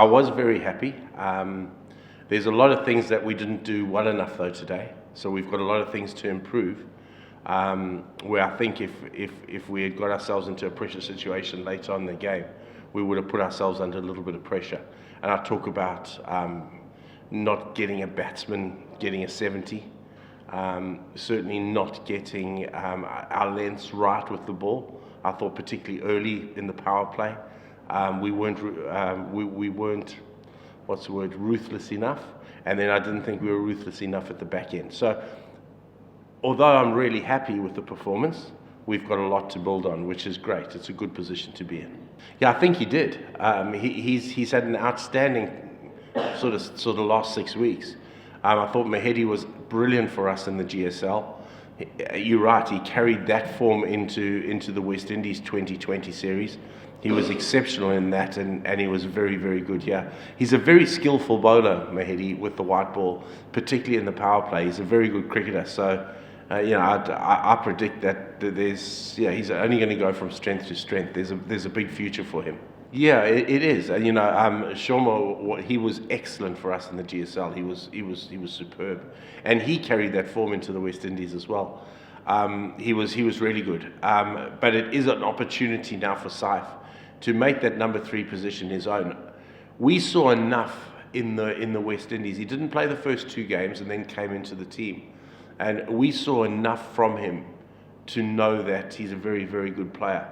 I was very happy. There's a lot of things that we didn't do well enough though today, so we've got a lot of things to improve. Where I think if we had got ourselves into a pressure situation later on in the game, we would have put ourselves under a little bit of pressure. And I talk about not getting a batsman getting a 70, certainly not getting our lengths right with the ball. I thought particularly early in the power play, we weren't ruthless enough, and then I didn't think we were ruthless enough at the back end. So although I'm really happy with the performance, we've got a lot to build on, which is great. It's a good position to be in. Yeah, I think he did. He's had an outstanding sort of last 6 weeks. I thought Mahedi was brilliant for us in the GSL. You're right, he carried that form into the West Indies 2020 series. He was exceptional in that, and he was very, very good here. He's a very skillful bowler, Mahedi, with the white ball, particularly in the power play. He's a very good cricketer. So, I predict that he's only going to go from strength to strength. There's a big future for him. Yeah, it is. And Shoma, he was excellent for us in the GSL. He was superb, and he carried that form into the West Indies as well. He was really good. But it is an opportunity now for Saif to make that number 3 position his own. We saw enough in the West Indies. He didn't play the first 2 games and then came into the team, and we saw enough from him to know that he's a very, very good player.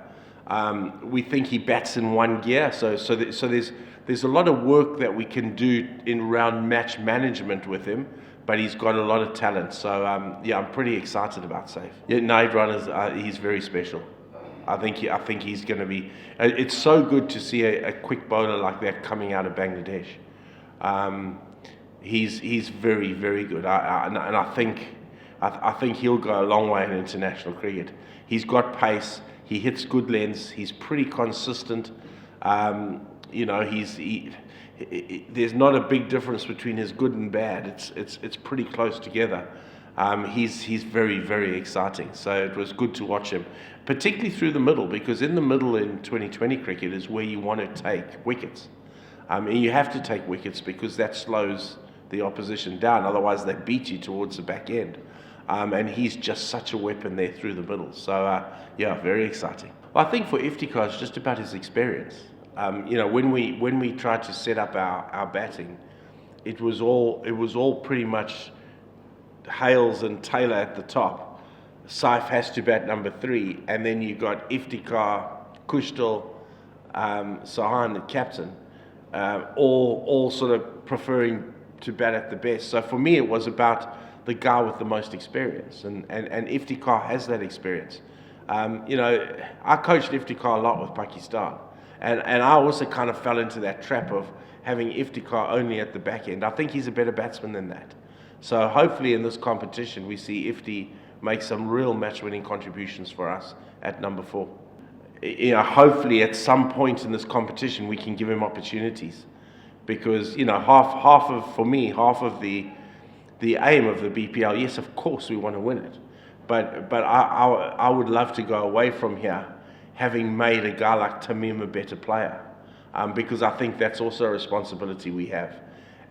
We think he bats in one gear, so there's a lot of work that we can do around match management with him, but he's got a lot of talent. So I'm pretty excited about Saif. Yeah, Naid Runners, he's very special. I think he's going to be. It's so good to see a quick bowler like that coming out of Bangladesh. He's very, very good, and I think he'll go a long way in international cricket. He's got pace. He hits good lengths. He's pretty consistent. There's not a big difference between his good and bad. It's pretty close together. He's very, very exciting. So it was good to watch him, particularly through the middle, because in the middle in 2020 cricket is where you want to take wickets. And you have to take wickets because that slows the opposition down. Otherwise, they beat you towards the back end. And he's just such a weapon there through the middle. So, very exciting. Well, I think for Iftikhar, it's just about his experience. When we tried to set up our batting, it was all pretty much Hales and Taylor at the top. Saif has to bat number 3, and then you got Iftikhar, Kushtal, Sahan, the captain, all sort of preferring to bat at the best. So for me, it was about the guy with the most experience, and Iftikhar has that experience. I coached Iftikhar a lot with Pakistan, and I also kind of fell into that trap of having Iftikhar only at the back end. I think he's a better batsman than that. So hopefully in this competition we see Ifti make some real match-winning contributions for us at number 4. Hopefully at some point in this competition we can give him opportunities, because half of the aim of the BPL, yes, of course we want to win it, but I would love to go away from here having made a guy like Tamim a better player, because I think that's also a responsibility we have,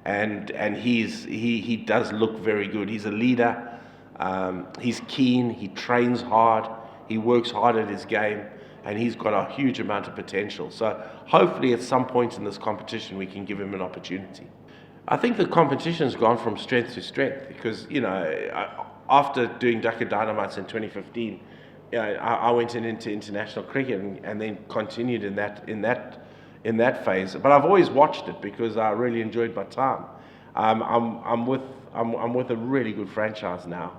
and he does look very good. He's a leader, he's keen, he trains hard, he works hard at his game, and he's got a huge amount of potential. So hopefully at some point in this competition we can give him an opportunity. I think the competition's gone from strength to strength because, after doing Dhaka Dynamites in 2015, I went into international cricket and then continued in that phase. But I've always watched it because I really enjoyed my time. I'm with a really good franchise now.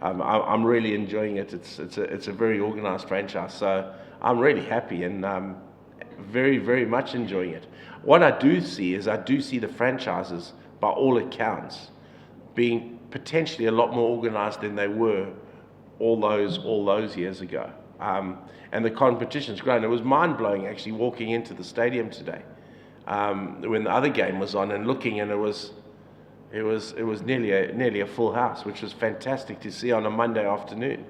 I'm really enjoying it. It's a very organised franchise, so I'm really happy and very, very much enjoying it. What I do see the franchises, by all accounts, being potentially a lot more organised than they were all those years ago. And the competition's grown. It was mind-blowing actually walking into the stadium today when the other game was on and looking, and it was nearly a full house, which was fantastic to see on a Monday afternoon.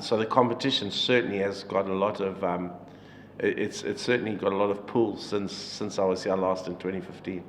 So the competition certainly has got a lot of it's certainly got a lot of pull since I was here last in 2015.